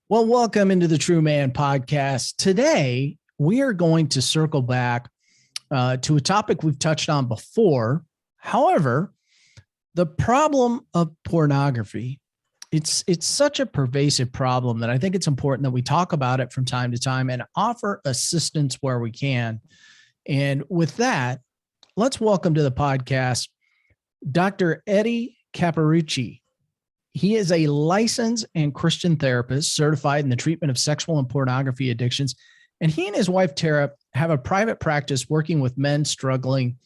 Well, welcome into the True Man podcast. Today, we are going to circle back to a topic we've touched on before. However, the problem of pornography, it's such a pervasive problem that I think it's important that we talk about it from time to time and offer assistance where we can. And with that, let's welcome to the podcast Dr. Eddie Capparucci. He is a licensed and Christian therapist certified in the treatment of sexual and pornography addictions. And he and his wife, Tara, have a private practice working with men struggling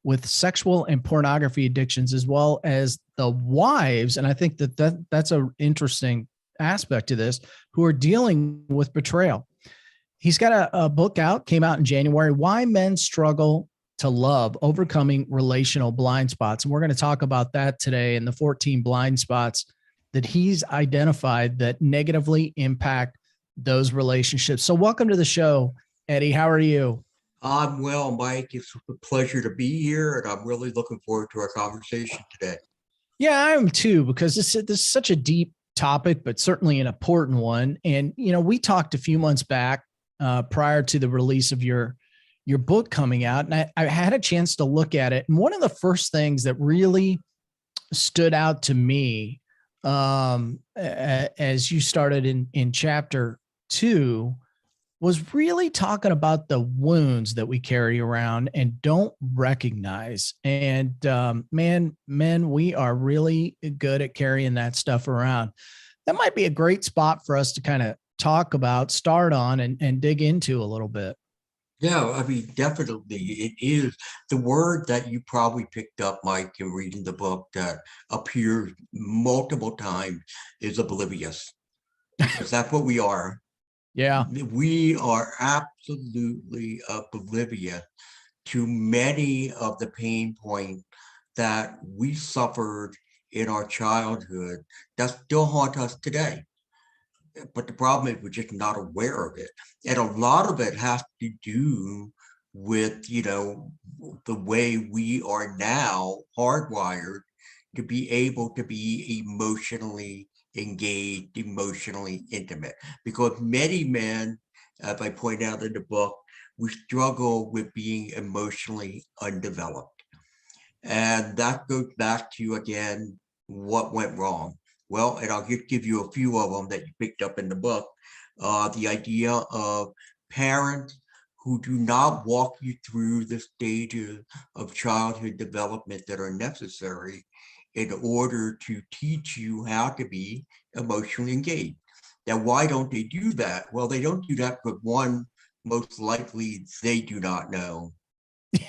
with sexual and pornography addictions, as well as the wives. And I think that's an interesting aspect to this, who are dealing with betrayal. He's got a book out, came out in January, Why Men Struggle to Love, Overcoming Relational Blind Spots. And we're going to talk about that today and the 14 blind spots that he's identified that negatively impact those relationships. So welcome to the show, Eddie. How are you? I'm well, Mike. It's a pleasure to be here, and I'm really looking forward to our conversation today. Yeah, I am too, because this is such a deep topic, but certainly an important one. And, we talked a few months back prior to the release of your book coming out, and I had a chance to look at it. And one of the first things that really stood out to me as you started in chapter 2 was really talking about the wounds that we carry around and don't recognize. And men, we are really good at carrying that stuff around. That might be a great spot for us to kind of talk about, start on, and dig into a little bit. Yeah, I mean, definitely it is. The word that you probably picked up, Mike, in reading the book that appears multiple times is oblivious, because that's what we are. Yeah. We are absolutely oblivious to many of the pain points that we suffered in our childhood that still haunt us today. But the problem is we're just not aware of it. And a lot of it has to do with, the way we are now hardwired to be able to be emotionally engaged, emotionally intimate. Because many men, as I point out in the book, we struggle with being emotionally undeveloped. And that goes back to, again, what went wrong. Well, and I'll just give you a few of them that you picked up in the book. The idea of parents who do not walk you through the stages of childhood development that are necessary in order to teach you how to be emotionally engaged. Now, why don't they do that? Well, they don't do that because one, most likely they do not know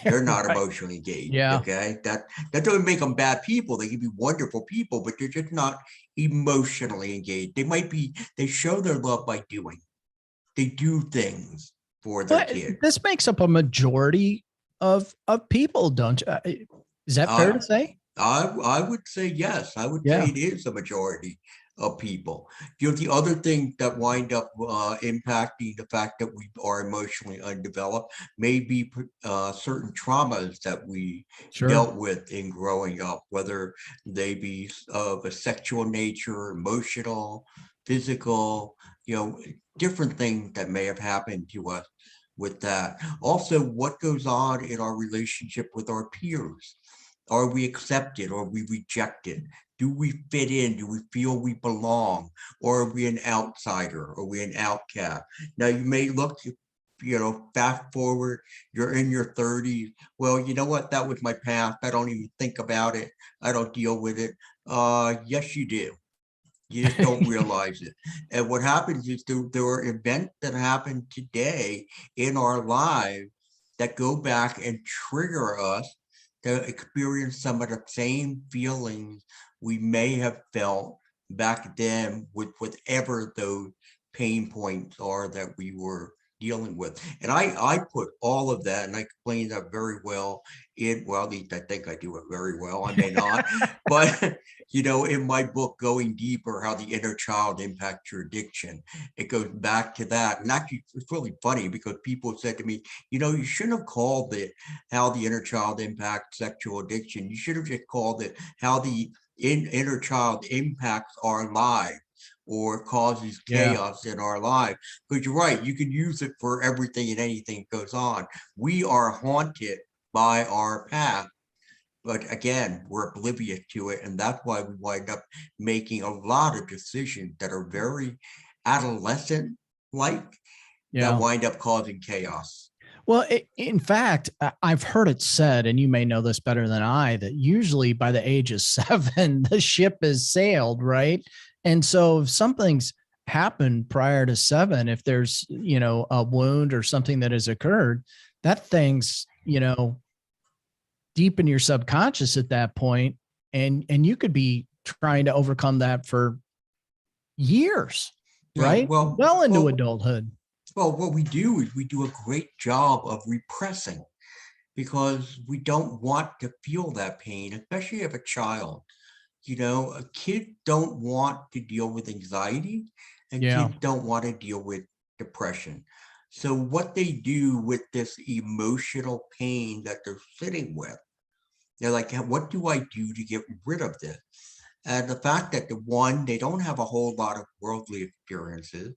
they're not Right. emotionally engaged. Yeah. Okay, that doesn't make them bad people. They can be wonderful people, but they're just not emotionally engaged. They show their love by doing. They do things for their But kid. this makes up a majority of people, don't you? Is that fair I to say? I would say yes. I would say Yeah. it is a majority of people. The other thing that wind up impacting the fact that we are emotionally undeveloped may be certain traumas that we Sure. dealt with in growing up, whether they be of a sexual nature, emotional, physical, different things that may have happened to us with that. Also, what goes on in our relationship with our peers? Are we accepted or are we rejected? Do we fit in? Do we feel we belong? Or are we an outsider? Are we an outcast? Now, you may look, fast forward, you're in your 30s. Well, you know what? That was my past. I don't even think about it. I don't deal with it. Yes, you do. You just don't realize it. And what happens is there are events that happen today in our lives that go back and trigger us to experience some of the same feelings we may have felt back then with whatever those pain points are that we were dealing with. And I put all of that, and I explain that very well well, at least I think I do it very well. I may not, but in my book, Going Deeper, How the Inner Child Impacts Your Addiction, it goes back to that. And actually, it's really funny because people said to me, you shouldn't have called it How the Inner Child Impacts Sexual Addiction. You should have just called it How the Inner Child Impacts Our Lives. or causes Yeah. chaos in our life. Because you're right, you can use it for everything and anything that goes on. We are haunted by our past. But again, we're oblivious to it. And that's why we wind up making a lot of decisions that are very adolescent like, that Yeah. wind up causing chaos. Well, in fact, I've heard it said, and you may know this better than I, that usually by the age of 7, the ship has sailed, right? And so if something's happened prior to 7, if there's, a wound or something that has occurred, that thing's, deep in your subconscious at that point, and you could be trying to overcome that for years, Yeah, right? Well into adulthood. what we do is we do a great job of repressing because we don't want to feel that pain, especially if a child. A kid don't want to deal with anxiety, and Yeah. kids don't want to deal with depression. So what they do with this emotional pain that they're sitting with, they're like, what do I do to get rid of this? And the fact that they don't have a whole lot of worldly experiences,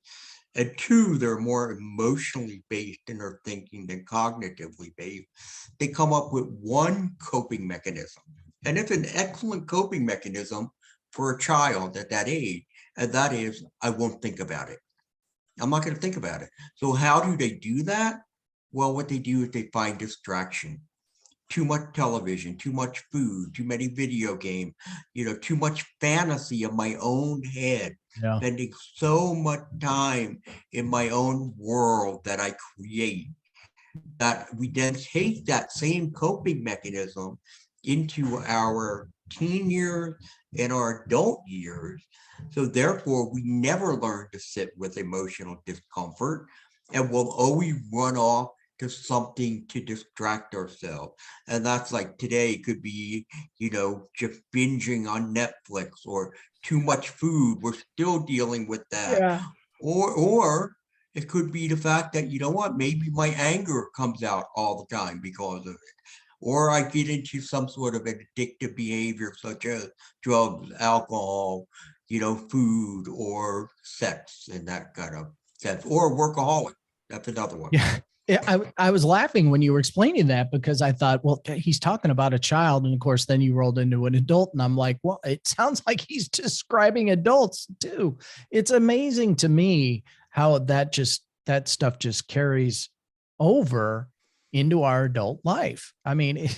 and two, they're more emotionally based in their thinking than cognitively based. They come up with one coping mechanism. And it's an excellent coping mechanism for a child at that age. And that is, I won't think about it. I'm not going to think about it. So, how do they do that? Well, what they do is they find distraction. Too much television, too much food, too many video games, too much fantasy of my own head, Yeah. spending so much time in my own world that I create, that we then take that same coping mechanism into our teen years and our adult years. So therefore, we never learn to sit with emotional discomfort, and we'll always run off to something to distract ourselves. And that's like today could be, just binging on Netflix or too much food. We're still dealing with that. Yeah. Or it could be the fact that, what, maybe my anger comes out all the time because of it. Or I get into some sort of an addictive behavior, such as drugs, alcohol, food, or sex in that kind of sense, or workaholic. That's another one. Yeah. Yeah, I was laughing when you were explaining that because I thought, well, he's talking about a child. And of course, then you rolled into an adult. And I'm like, well, it sounds like he's describing adults too. It's amazing to me how that stuff just carries over into our adult life. I mean,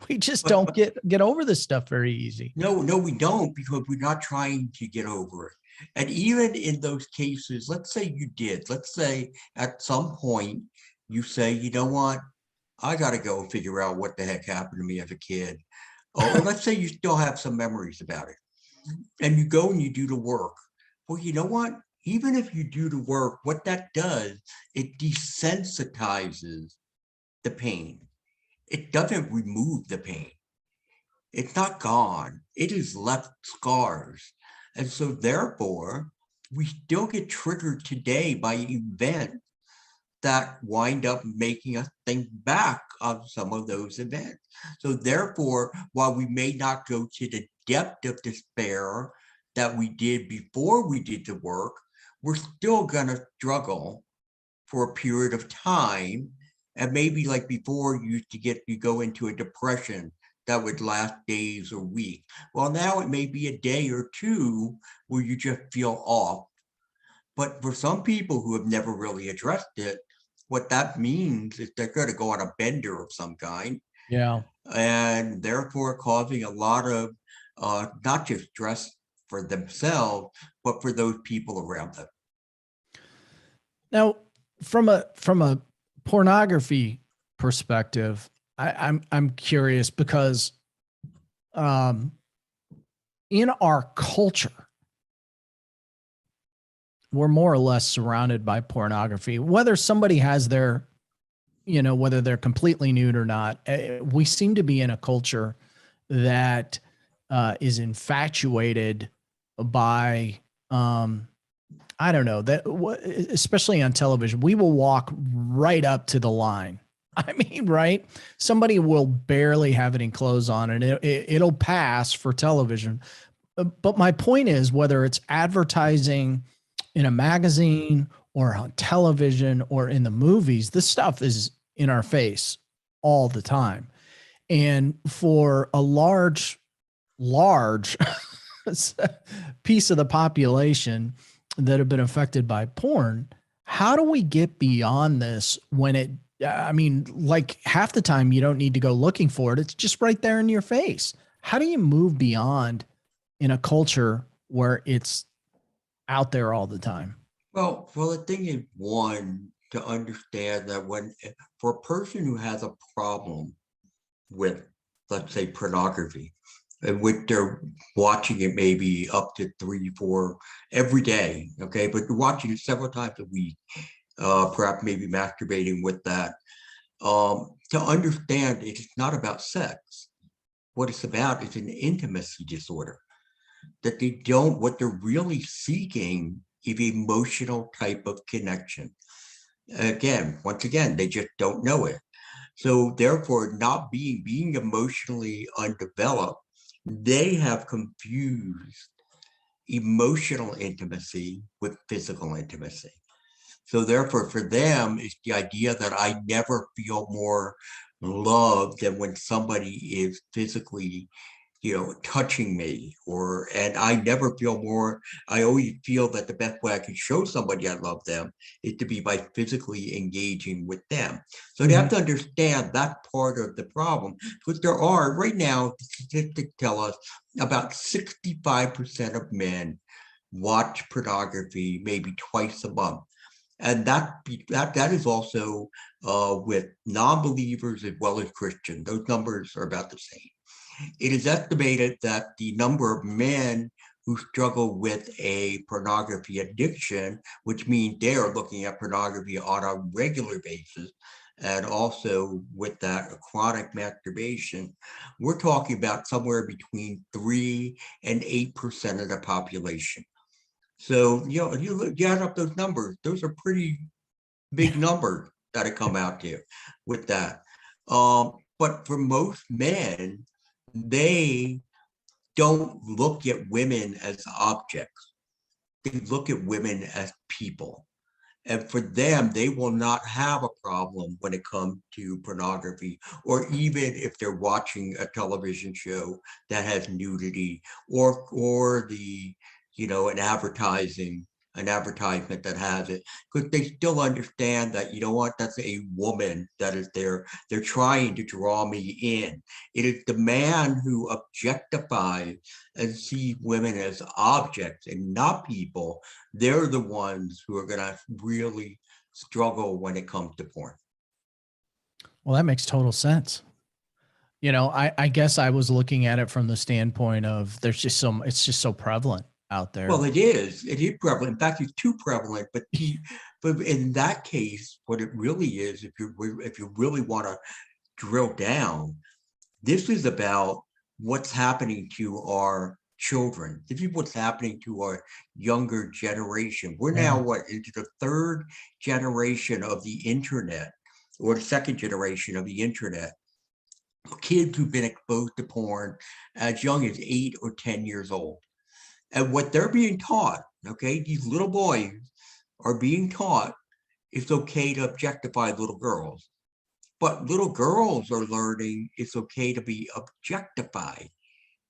we just don't get over this stuff very easy. No, we don't, because we're not trying to get over it. And even in those cases, let's say you did, let's say at some point you say, you know what, I got to go figure out what the heck happened to me as a kid. Or let's say you still have some memories about it, and you go and you do the work. Well, you know what? Even if you do the work, what that does, it desensitizes the pain. It doesn't remove the pain. It's not gone. It has left scars. And so therefore, we still get triggered today by events that wind up making us think back of some of those events. So therefore, while we may not go to the depth of despair that we did before we did the work, we're still going to struggle for a period of time. And maybe like before, you go into a depression that would last days or weeks. Well, now it may be a day or two where you just feel off. But for some people who have never really addressed it, what that means is they're going to go on a bender of some kind, Yeah. and therefore causing a lot of not just stress for themselves, but for those people around them. Now, from a pornography perspective, I'm curious because in our culture, we're more or less surrounded by pornography. Whether somebody has their, whether they're completely nude or not, we seem to be in a culture that is infatuated by I don't know that, especially on television, we will walk right up to the line. I mean, right? Somebody will barely have any clothes on and it'll pass for television. But my point is, whether it's advertising in a magazine or on television or in the movies, this stuff is in our face all the time. And for a large piece of the population that have been affected by porn, how do we get beyond this when it, I mean, like half the time you don't need to go looking for it. It's just right there in your face. How do you move beyond in a culture where it's out there all the time? Well, the thing is, one, to understand that when for a person who has a problem with, let's say, pornography, and with they're watching it maybe up to 3, 4 every day, okay, but they're watching it several times a week, perhaps maybe masturbating with that. To understand it's not about sex. What it's about is an intimacy disorder. That they don't, what they're really seeking is emotional type of connection. Again, once again, they just don't know it. So therefore, not being emotionally undeveloped, they have confused emotional intimacy with physical intimacy. So therefore, for them, it's the idea that I never feel more loved than when somebody is physically, touching me, and I never feel more, I always feel that the best way I can show somebody I love them is to be by physically engaging with them. So they have Mhm. to understand that part of the problem, because there are, right now, the statistics tell us about 65% of men watch pornography maybe twice a month. And that is also with non-believers as well as Christians. Those numbers are about the same. It is estimated that the number of men who struggle with a pornography addiction, which means they are looking at pornography on a regular basis, and also with that chronic masturbation, we're talking about somewhere between 3 and 8% of the population. So, you add up those numbers, those are pretty big numbers that it come out to with that. But for most men, they don't look at women as objects. They look at women as people. And for them, they will not have a problem when it comes to pornography, or even if they're watching a television show that has nudity, or the, an advertisement that has it, because they still understand that, that's a woman that is there. They're trying to draw me in. It is the man who objectifies and sees women as objects and not people. They're the ones who are going to really struggle when it comes to porn. Well, that makes total sense. I guess I was looking at it from the standpoint of it's just so prevalent out Well, there. it is. It is prevalent. In fact, it's too prevalent. But in that case, what it really is, if you really want to drill down, this is about what's happening to our children. This is what's happening to our younger generation. We're now Yeah. into the third generation of the internet, or the second generation of the internet. Kids who've been exposed to porn as young as 8 or 10 years old. And what they're being taught, okay, these little boys are being taught it's okay to objectify little girls. But little girls are learning it's okay to be objectified,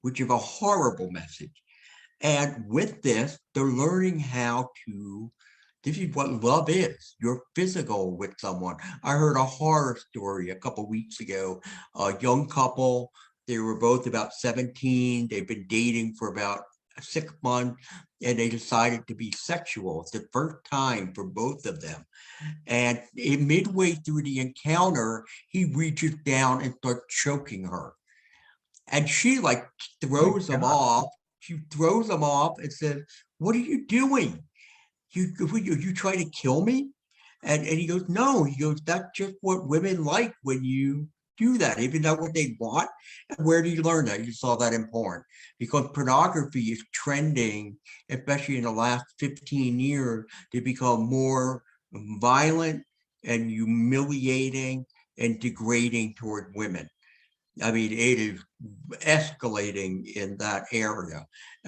which is a horrible message. And with this, they're learning how to, this is what love is. You're physical with someone. I heard a horror story a couple weeks ago. A young couple, they were both about 17. They've been dating for about 6 months, and they decided to be sexual. It's the first time for both of them. And midway through the encounter, he reaches down and starts choking her. And she like My throws him God. off. She throws him off and says, "What are you doing? You trying to kill me?" And he goes, "No." He goes, "That's just what women like when you do that. Even though what they want." And where do you learn that? You saw that in porn, because pornography is trending, especially in the last 15 years, to become more violent and humiliating and degrading toward women. I mean, it is escalating in that area.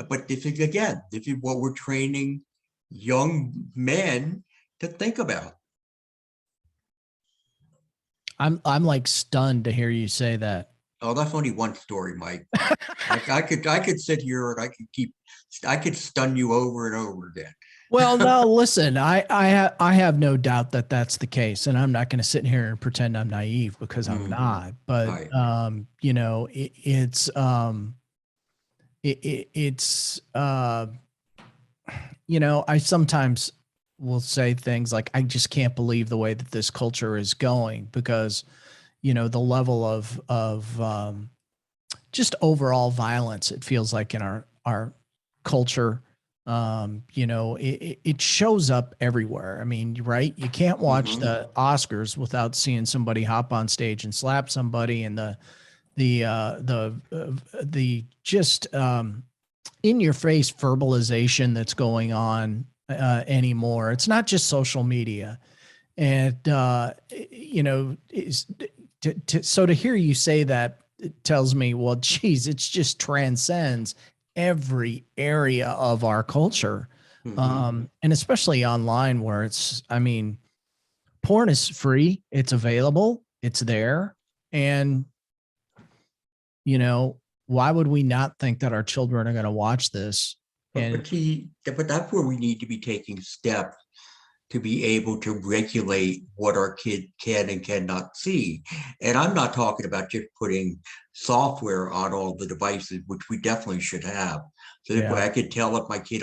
But this is, again, this is what we're training young men to think about. I'm like stunned to hear you say that. Oh, that's only one story, Mike. I could sit here and I could stun you over and over again. Well, no, listen, I have no doubt that that's the case, and I'm not going to sit here and pretend I'm naive because I'm Mhm. not. But Right. you know, it's you know, I sometimes will say things like, I just can't believe the way that this culture is going because, you know, the level of just overall violence, it feels like in our culture, you know, it shows up everywhere. I mean, right? You can't watch Hmm. the Oscars without seeing somebody hop on stage and slap somebody, and the just in your face verbalization that's going on anymore. It's not just social media. And, you know, so to hear you say that, it tells me, well, geez, it's just transcends every area of our culture. Hmm. And especially online where it's, I mean, porn is free, it's available, it's there. And, you know, why would we not think that our children are going to watch this? And But that's where we need to be taking steps to be able to regulate what our kid can and cannot see. And I'm not talking about just putting software on all the devices, which we definitely should have. So if yeah, I could tell if my kid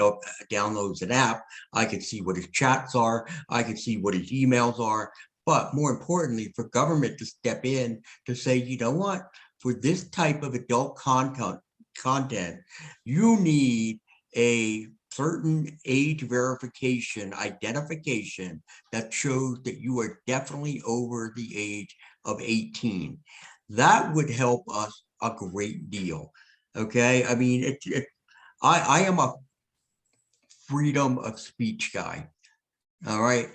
downloads an app, I could see what his chats are, I could see what his emails are. But more importantly, for government to step in to say, you know what, for this type of adult content, you need a certain age verification identification that shows that you are definitely over the age of 18. That would help us a great deal. Okay. I mean, I am a freedom of speech guy. All right.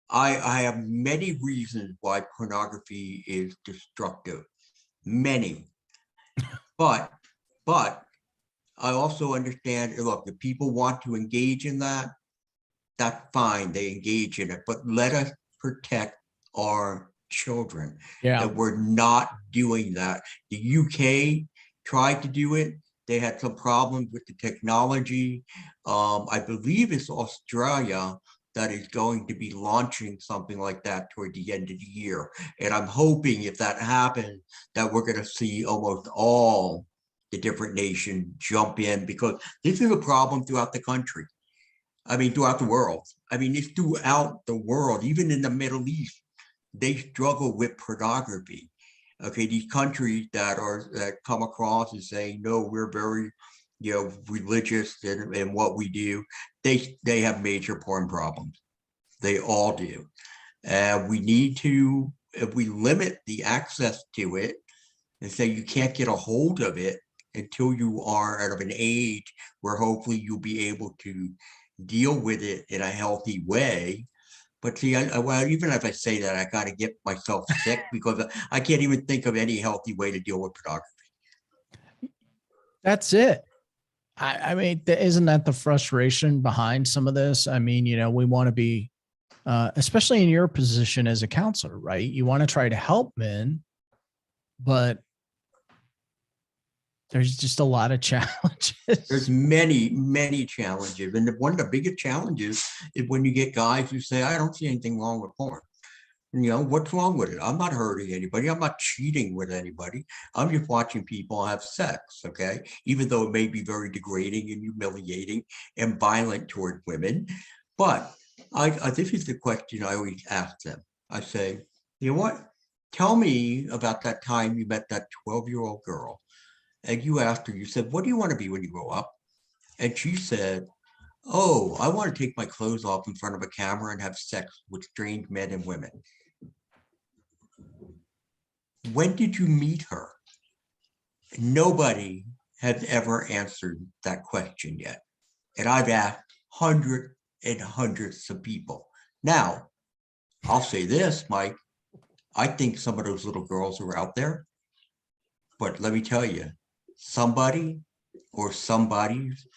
I have many reasons why pornography is destructive. Many. But, but I also understand, look, if people want to engage in that, that's fine. They engage in it, but let us protect our children. yeah, And we're not doing that. The UK tried to do it. They had some problems with the technology. I believe it's Australia that is going to be launching something like that toward the end of the year. And I'm hoping if that happens, that we're going to see almost all the different nations jump in because this is a problem throughout the country. I mean, throughout the world. I mean, it's throughout the world, even in the Middle East, they struggle with pornography. Okay, these countries that come across and saying, no, we're very, religious in what we do, they have major porn problems. They all do. And we need to, if we limit the access to it and say you can't get a hold of it until you are out of an age where hopefully you'll be able to deal with it in a healthy way. But see, well, even if I say that, I got to get myself sick because I can't even think of any healthy way to deal with pornography. that's it. I mean, isn't that the frustration behind some of this? I mean, you know, we want to be, especially in your position as a counselor, right? You want to try to help men, but there's just a lot of There's challenges. many, many challenges. And one of the biggest challenges is when you get guys who say, I don't see anything wrong with porn. What's wrong with it? I'm not hurting anybody. I'm not cheating with anybody. I'm just watching people have sex. Okay. Even though it may be very degrading and humiliating and violent toward women. But this is the question I always ask them. I say, you know what? Tell me about that time you met that 12-year-old girl. And you asked her, you said, what do you want to be when you grow up? And she said, oh, I want to take my clothes off in front of a camera and have sex with strange men and women. When did you meet her? Nobody has ever answered that question yet. And I've asked hundreds and hundreds of people. Now, I'll say this, Mike. I think some of those little girls are out there, But let me tell you, somebody or somebodies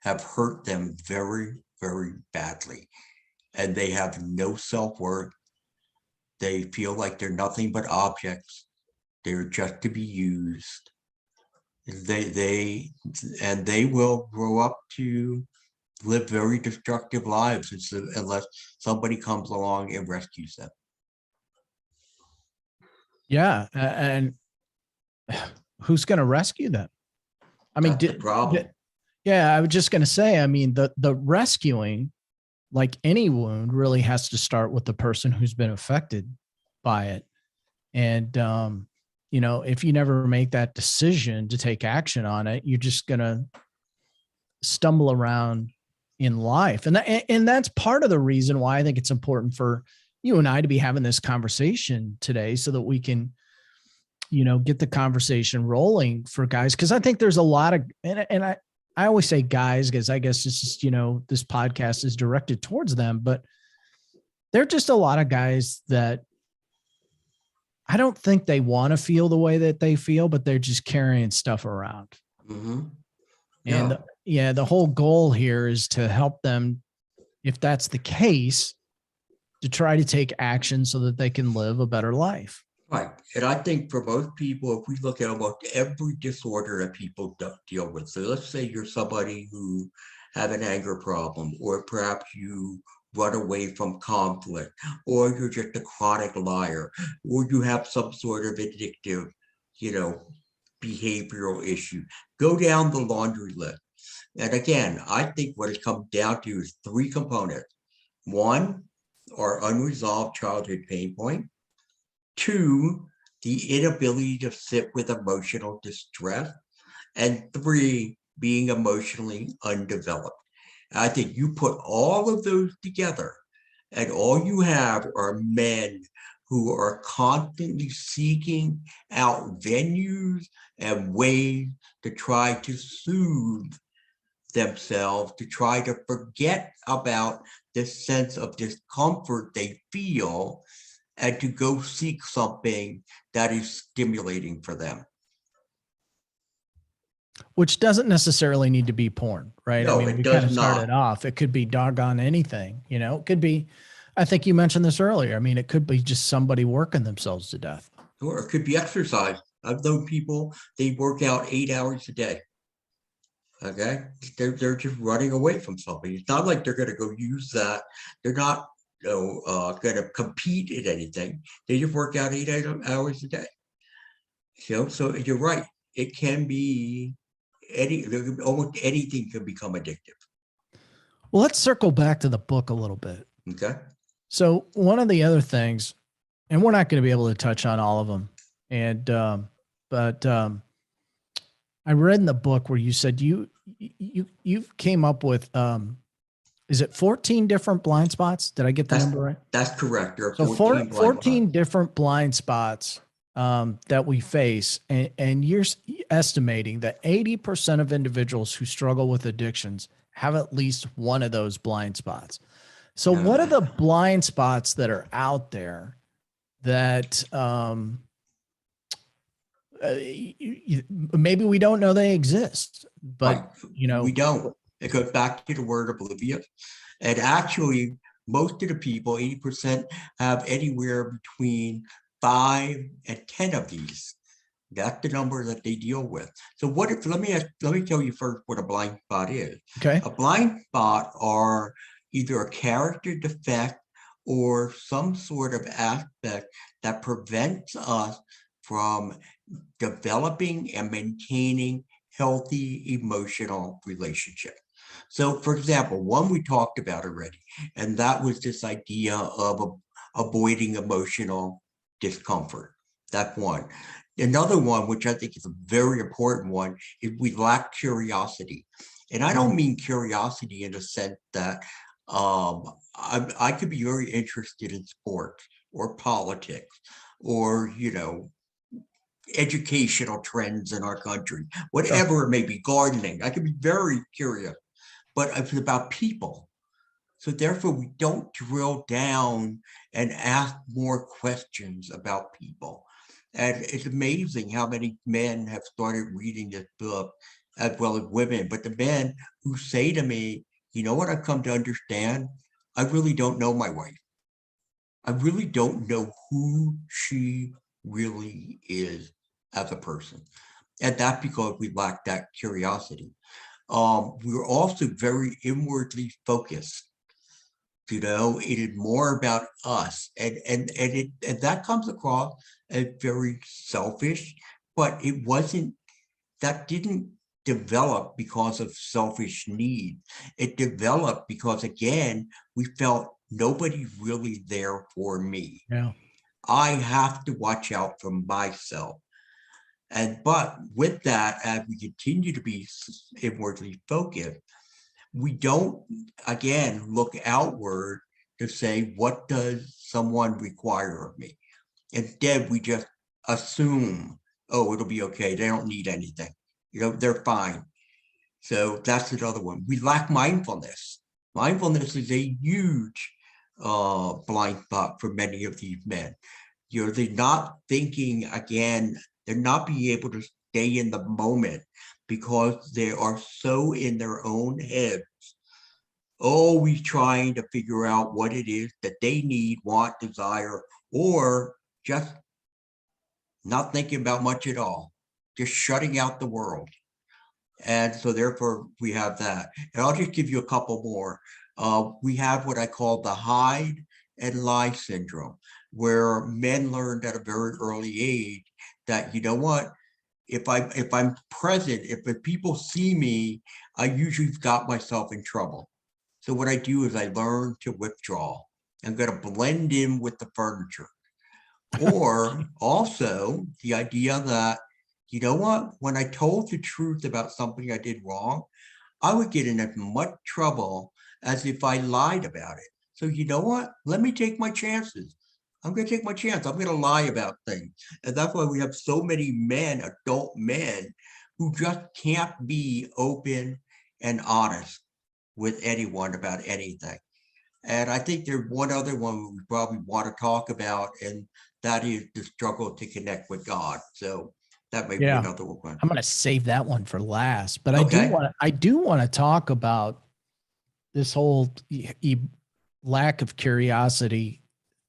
have hurt them very, very badly, and they have no self-worth. They feel like they're nothing but objects. They're just to be used. They and they will grow up to live very destructive lives unless somebody comes along and rescues them. Yeah. And who's going to rescue them? I mean, That's the problem. yeah, I was just going to say, I mean, the rescuing, like any wound, really has to start with the person who's been affected by it. And, if you never make that decision to take action on it, you're just going to stumble around in life. And that's part of the reason why I think it's important for you and I to be having this conversation today so that we can, get the conversation rolling for guys. Cause I think there's a lot of, and I always say guys, because I guess it's just, this podcast is directed towards them, but there are just a lot of guys that I don't think they want to feel the way that they feel, but they're just carrying stuff around. Mm-hmm. And Yeah. the whole goal here is to help them, if that's the case, to try to take action so that they can live a better life. Right. And I think for most people, if we look at almost every disorder that people deal with, so let's say you're somebody who have an anger problem, or perhaps you run away from conflict, or you're just a chronic liar, or you have some sort of addictive, behavioral issue. Go down the laundry list. And again, I think what it comes down to is three components. One, our unresolved childhood pain point. Two, the inability to sit with emotional distress. And three, being emotionally undeveloped. I think you put all of those together, and all you have are men who are constantly seeking out venues and ways to try to soothe themselves, to try to forget about this sense of discomfort they feel, and to go seek something that is stimulating for them. Which doesn't necessarily need to be porn, right? I No, mean, it we kind does of started not. off. It could be doggone anything, it could be, I think you mentioned this earlier. I mean, it could be just somebody working themselves to death. Or it could be exercise. I've known people, they work out 8 hours a day. Okay. They're just running away from something. It's not like they're going to go use that. They're not going to compete in anything. They just work out 8 hours a day. So you're right. It can be almost anything can become addictive. Well, let's circle back to the book a little bit. Okay. So one of the other things, and we're not going to be able to touch on all of them, but I read in the book where you said you came up with is it 14 different blind spots? Did I get the number right? That's correct. There are So 14 blind 14 spots. different blind spots that we face, and you're estimating that 80% of individuals who struggle with addictions have at least one of those blind spots. So what are the blind spots that are out there that maybe we don't know they exist, but right. We don't. It goes back to the word oblivious. And actually, most of the people, 80%, have anywhere between 5 and 10 of these. That's the number that they deal with. So let me tell you first what a blind spot is. Okay. A blind spot are either a character defect or some sort of aspect that prevents us from developing and maintaining healthy emotional relationships. So, for example, one we talked about already, and that was this idea of avoiding emotional discomfort. That's one. Another one, which I think is a very important one, is we lack curiosity. And I don't mean curiosity in the sense that I could be very interested in sports or politics or, educational trends in our country, whatever it may be, gardening. I could be very curious, but it's about people. So therefore, we don't drill down and ask more questions about people. And it's amazing how many men have started reading this book as well as women. But the men who say to me, you know what I've come to understand? I really don't know my wife. I really don't know who she really is as a person. And that's because we lack that curiosity. We're also very inwardly focused. It is more about us, and that comes across as very selfish, but it wasn't. That didn't develop because of selfish need. It developed because, again, we felt nobody really there for me. Yeah. I have to watch out for myself. But with that, as we continue to be inwardly focused, we don't, again, look outward to say, what does someone require of me? Instead, we just assume, oh, it'll be okay. They don't need anything. They're fine. So that's another one. We lack mindfulness. Mindfulness is a huge blind spot for many of these men. They're not thinking, again, they're not being able to stay in the moment because they are so in their own heads, always trying to figure out what it is that they need, want, desire, or just not thinking about much at all, just shutting out the world. And so therefore we have that. And I'll just give you a couple more. We have what I call the hide and lie syndrome, where men learned at a very early age that, you know what, if I'm present, if people see me, I usually got myself in trouble. So what I do is I learn to withdraw. I'm going to blend in with the furniture. Or also the idea that, you know what, when I told the truth about something I did wrong, I would get in as much trouble as if I lied about it. So you know what, let me take my chances. I'm going to take my chance. I'm going to lie about things. And that's why we have so many men, adult men, who just can't be open and honest with anyone about anything. And I think there's one other one we probably want to talk about, and that is the struggle to connect with God. So that may be Yeah. another one. I'm going to save that one for last, but Okay. I do want to talk about this whole lack of curiosity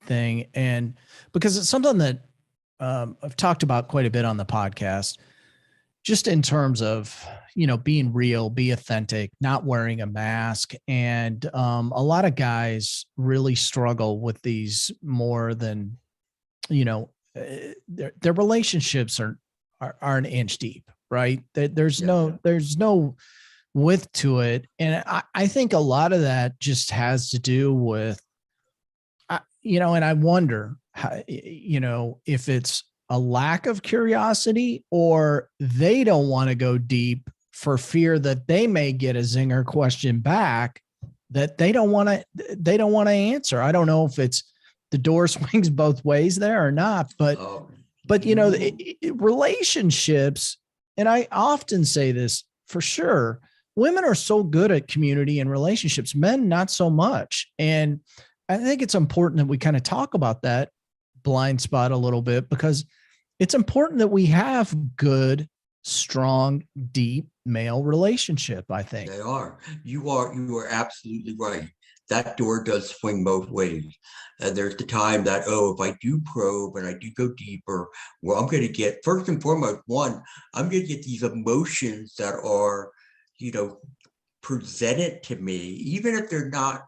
thing. And because it's something that I've talked about quite a bit on the podcast, just in terms of, being real, be authentic, not wearing a mask. And a lot of guys really struggle with these more than, their relationships are an inch deep, right? There's Yeah. no width to it. And I think a lot of that just has to do with, and I wonder, how, if it's a lack of curiosity or they don't want to go deep for fear that they may get a zinger question back that they don't want to answer. I don't know if it's the door swings both ways there or not, but relationships, and I often say this for sure, women are so good at community and relationships, men not so much. And I think it's important that we kind of talk about that blind spot a little bit, because it's important that we have good, strong, deep male relationship, I think. They are. You are absolutely right. That door does swing both ways. And there's the time that, oh, if I do probe and I do go deeper, well, I'm going to get, first and foremost, one, I'm going to get these emotions that are, presented to me, even if they're not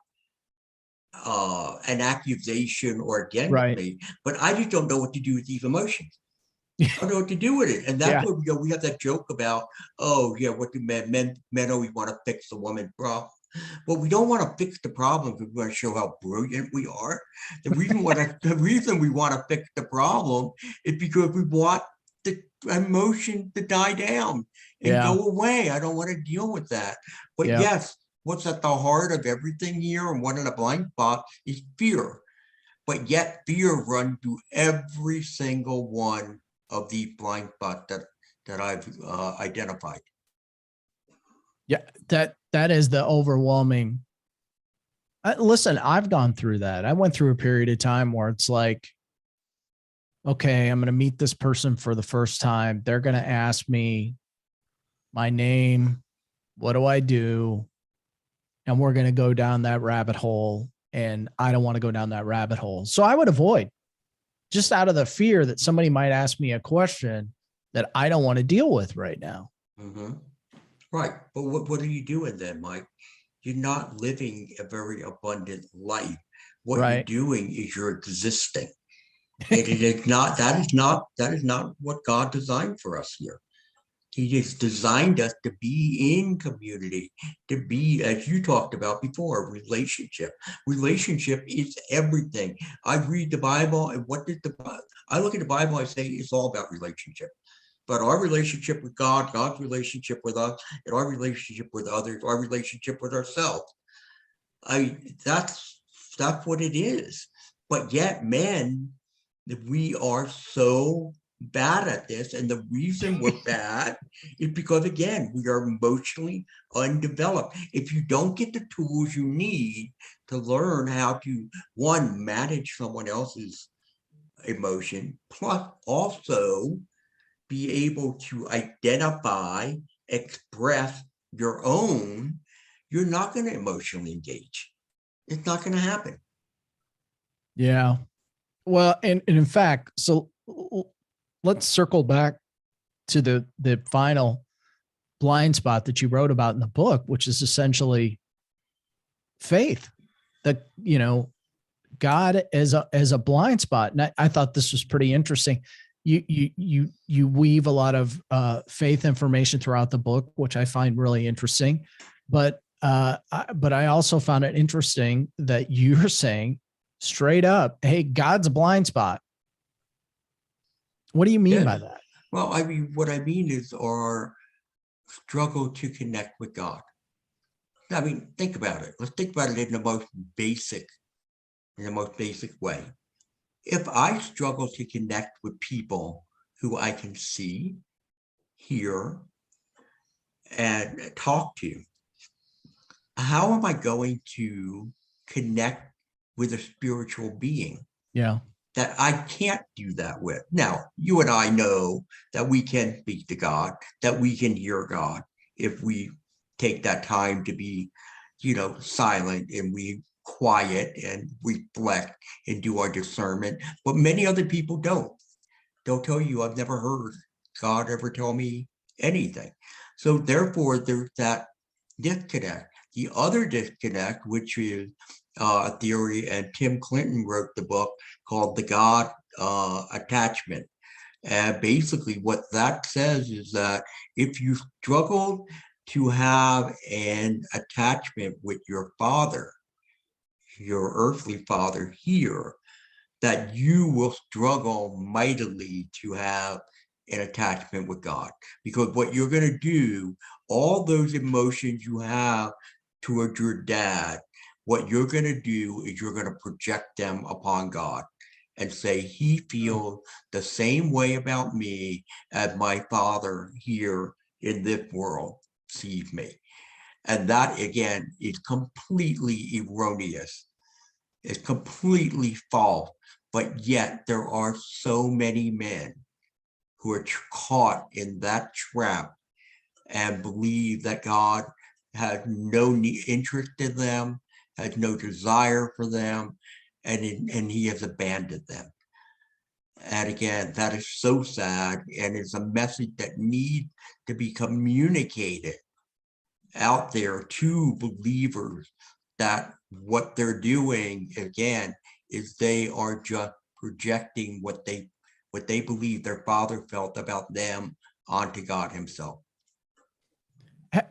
an accusation or against Right. me, but I just don't know what to do with these emotions. I don't know what to do with it. And that's Yeah. what we have that joke about, oh yeah, what do men always want to fix the woman's problem. Well, we don't want to fix the problem because we want to show how brilliant we are. The reason we want to fix the problem is because we want the emotion to die down and Yeah. go away. I don't want to deal with that. But Yeah. yes, what's at the heart of everything here, and one of the blind spots, is fear. But yet fear runs through every single one of the blind spots that I've identified. Yeah. That is the overwhelming. Listen, I've gone through that. I went through a period of time where it's like, okay, I'm going to meet this person for the first time. They're going to ask me my name. What do I do? And we're going to go down that rabbit hole. And I don't want to go down that rabbit hole. So I would avoid, just out of the fear that somebody might ask me a question that I don't want to deal with right now. Mm-hmm. Right. But what are you doing then, Mike? You're not living a very abundant life. What you're Right. doing is you're existing. And it is not, that is not what God designed for us here. He just designed us to be in community, to be, as you talked about before, relationship. Relationship is everything. I read the Bible, and what did the Bible? I look at the Bible, I say it's all about relationship. But our relationship with God, God's relationship with us, and our relationship with others, our relationship with ourselves. I that's what it is. But yet, men, we are so bad at this, and the reason we're bad is because, again, we are emotionally undeveloped. If you don't get the tools you need to learn how to, one, manage someone else's emotion, plus also be able to identify, express your own, you're not going to emotionally engage. It's not going to happen. Yeah. Well, and in fact, so let's circle back to the final blind spot that you wrote about in the book, which is essentially faith. That, God as a blind spot. And I thought this was pretty interesting. You weave a lot of faith information throughout the book, which I find really interesting. But I also found it interesting that you're saying straight up, hey, God's a blind spot. What do you mean by Yes. that? Well, I mean, what I mean is our struggle to connect with God. I mean, think about it. Let's think about it in the most basic way. If I struggle to connect with people who I can see, hear, and talk to, how am I going to connect with a spiritual being Yeah. that I can't do that with? Now, you and I know that we can speak to God, that we can hear God if we take that time to be, silent, and we quiet and reflect and do our discernment. But many other people don't. They'll tell you, I've never heard God ever tell me anything. So therefore, there's that disconnect. The other disconnect, which is a theory, and Tim Clinton wrote the book called The God Attachment. And basically, what that says is that if you struggle to have an attachment with your father, your earthly father here, that you will struggle mightily to have an attachment with God. Because what you're going to do, all those emotions you have towards your dad, what you're going to do is you're going to project them upon God and say, he feels the same way about me as my father here in this world sees me. And that, again, is completely erroneous. It's completely false. But yet there are so many men who are caught in that trap and believe that God has no interest in them, has no desire for them, and he has abandoned them. And again, that is so sad, and it's a message that needs to be communicated out there to believers, that what they're doing, again, is they are just projecting what they believe their father felt about them onto God himself.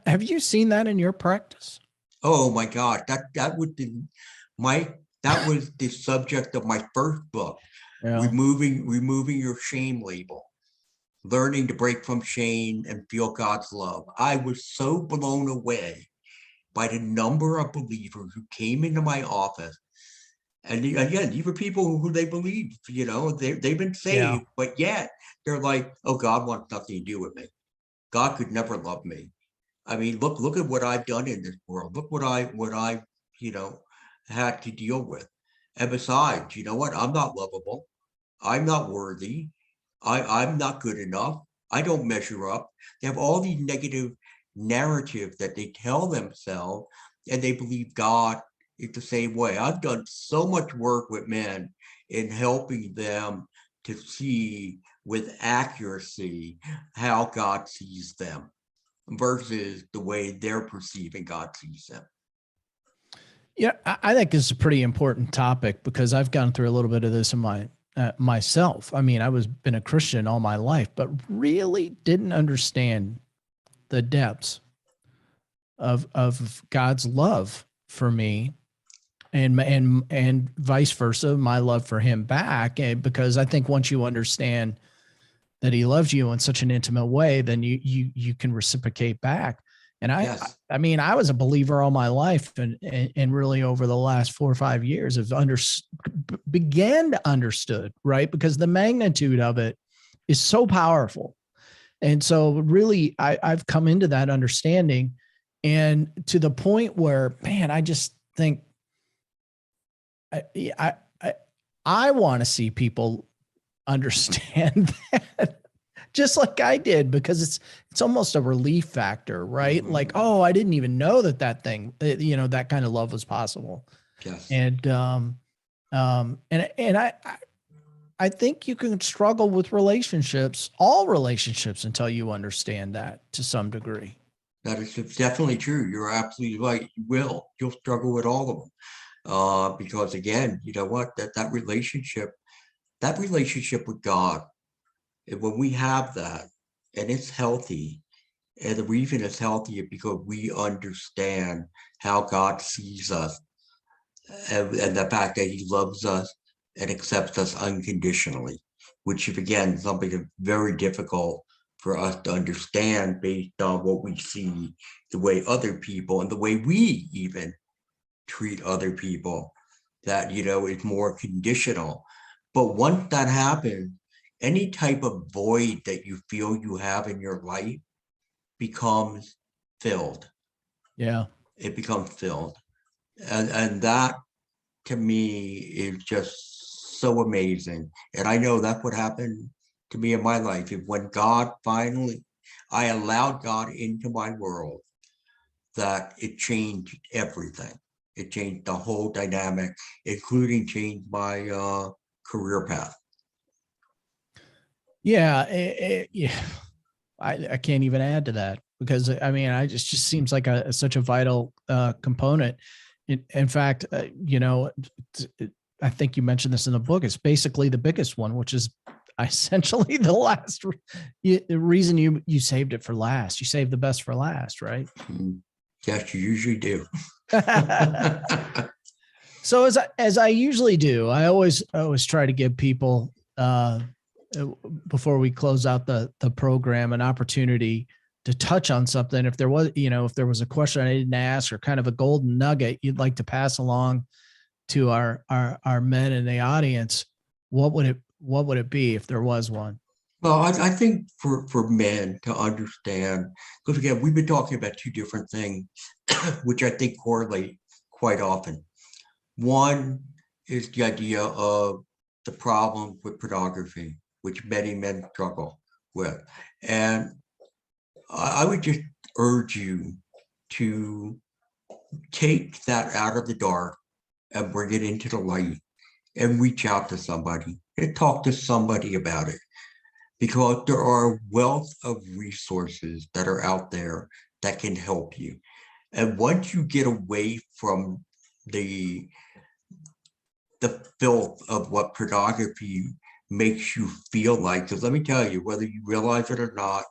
Have you seen that in your practice? Oh my God, that was the subject of my first book, Yeah. removing your shame label, learning to break from shame and feel God's love. I was so blown away by the number of believers who came into my office. And again, these were people who they believe, they've been Yeah. saved, but yet they're like, oh, God wants nothing to do with me. God could never love me. I mean, look at what I've done in this world. Look what I you know had to deal with. And besides, you know what? I'm not lovable. I'm not worthy. I'm not good enough. I don't measure up. They have all these negative narratives that they tell themselves, and they believe God is the same way. I've done so much work with men in helping them to see with accuracy how God sees them versus the way they're perceiving God sees them. Yeah, I think it's a pretty important topic because I've gone through a little bit of this in myself. I mean, I was been a Christian all my life, but really didn't understand the depths of God's love for me, and vice versa, my love for Him back. And because I think once you understand that He loves you in such an intimate way, then you can reciprocate back. And Yes. I mean, I was a believer all my life, and really over the last 4 or 5 years have began to understood, right? Because the magnitude of it is so powerful. And so really I've come into that understanding, and to the point where, man, I just think I I, I want to see people understand that just like I did, because it's almost a relief factor, right? Mhm. Like, oh, I didn't even know that thing, that kind of love was possible. Yes. And I think you can struggle with relationships, all relationships, until you understand that to some degree. That is definitely true. You're absolutely right. You'll struggle with all of them. Because again, you know what, that relationship with God, and when we have that and it's healthy, and the reason it's healthy is because we understand how God sees us, and the fact that He loves us and accepts us unconditionally, which is again something that's very difficult for us to understand based on what we see, the way other people and the way we even treat other people, that is more conditional. But once that happens, any type of void that you feel you have in your life becomes filled. Yeah. It becomes filled. And that to me is just so amazing. And I know that's what happened to me in my life. And when God finally, I allowed God into my world, that it changed everything. It changed the whole dynamic, including changed my career path. Yeah. Yeah. I can't even add to that, because I mean, just seems like such a vital component. In fact, I think you mentioned this in the book. It's basically the biggest one, which is essentially the last the reason you saved it for last. You saved the best for last, right? Yes, you usually do. So as I usually do, I always try to give people before we close out the program an opportunity to touch on something. If there was, if there was a question I didn't ask, or kind of a golden nugget you'd like to pass along to our men in the audience, what would it be if there was one? Well, I think for men to understand, because again, we've been talking about two different things, which I think correlate quite often. One is the idea of the problem with pornography, which many men struggle with. And I would just urge you to take that out of the dark and bring it into the light, and reach out to somebody and talk to somebody about it, because there are a wealth of resources that are out there that can help you. And once you get away from the the filth of what pornography makes you feel like, because let me tell you, whether you realize it or not,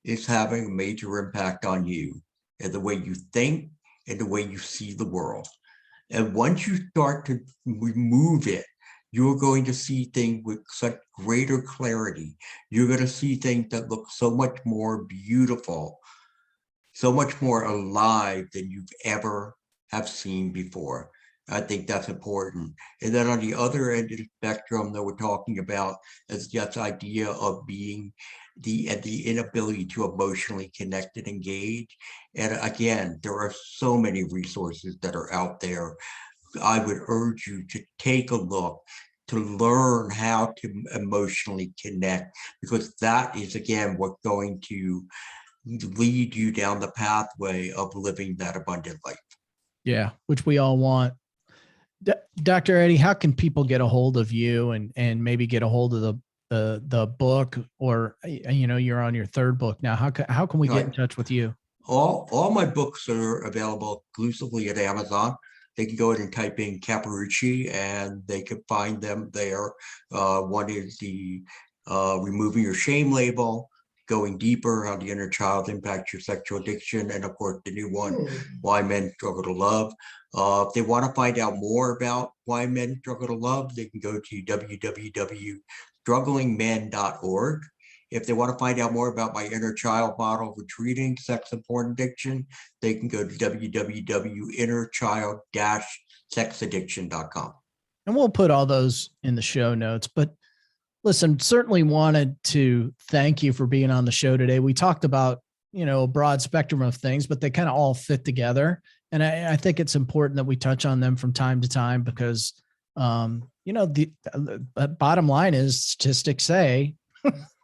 it's having a major impact on you and the way you think and the way you see the world. And once you start to remove it, you're going to see things with such greater clarity. You're going to see things that look so much more beautiful, so much more alive than you've ever have seen before. I think that's important. And then on the other end of the spectrum that we're talking about is this idea of being the inability to emotionally connect and engage. And again, there are so many resources that are out there. I would urge you to take a look, to learn how to emotionally connect, because that is, again, what's going to lead you down the pathway of living that abundant life. Yeah, which we all want. Dr. Eddie, how can people get a hold of you and maybe get a hold of the book, or you're on your third book now? How can we get in touch with you? All my books are available exclusively at Amazon. They can go ahead and type in Capparucci and they can find them there. One is the Removing Your Shame label, Going Deeper, How the Inner Child Impacts Your Sexual Addiction, and of course the new one, Why Men Struggle to Love. If they want to find out more about why men struggle to love, they can go to www.strugglingmen.org. If they want to find out more about my inner child model for treating sex and porn addiction, they can go to www.innerchild-sexaddiction.com. And we'll put all those in the show notes. But listen, certainly wanted to thank you for being on the show today. We talked about, a broad spectrum of things, but they kind of all fit together. And I think it's important that we touch on them from time to time because, the bottom line is statistics say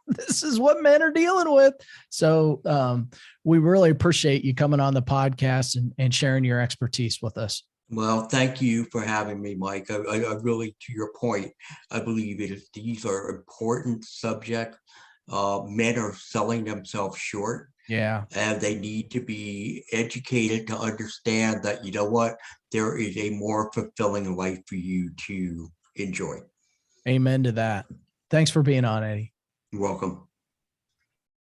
this is what men are dealing with. So we really appreciate you coming on the podcast and sharing your expertise with us. Well, thank you for having me, Mike. I really, to your point, I believe these are important subjects. Men are selling themselves short. Yeah. And they need to be educated to understand that, you know what, there is a more fulfilling life for you to enjoy. Amen to that. Thanks for being on, Eddie. You're welcome.